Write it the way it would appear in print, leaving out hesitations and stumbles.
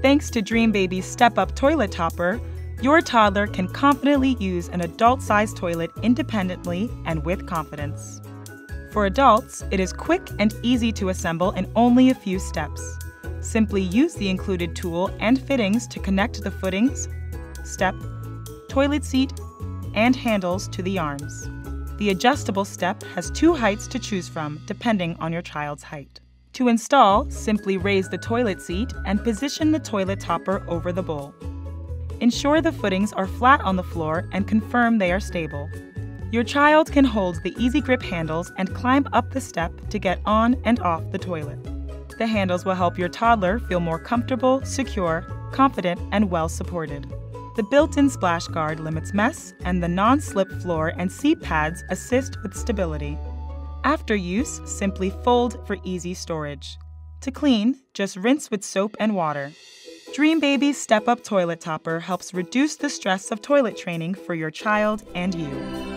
Thanks to Dreambaby's step-up toilet topper, your toddler can confidently use an adult-sized toilet independently and with confidence. For adults, it is quick and easy to assemble in only a few steps. Simply use the included tool and fittings to connect the footings, step, toilet seat, and handles to the arms. The adjustable step has 2 heights to choose from, depending on your child's height. To install, simply raise the toilet seat and position the toilet topper over the bowl. Ensure the footings are flat on the floor and confirm they are stable. Your child can hold the easy grip handles and climb up the step to get on and off the toilet. The handles will help your toddler feel more comfortable, secure, confident, and well supported. The built-in splash guard limits mess, and the non-slip floor and seat pads assist with stability. After use, simply fold for easy storage. To clean, just rinse with soap and water. Dreambaby's step-up toilet topper helps reduce the stress of toilet training for your child and you.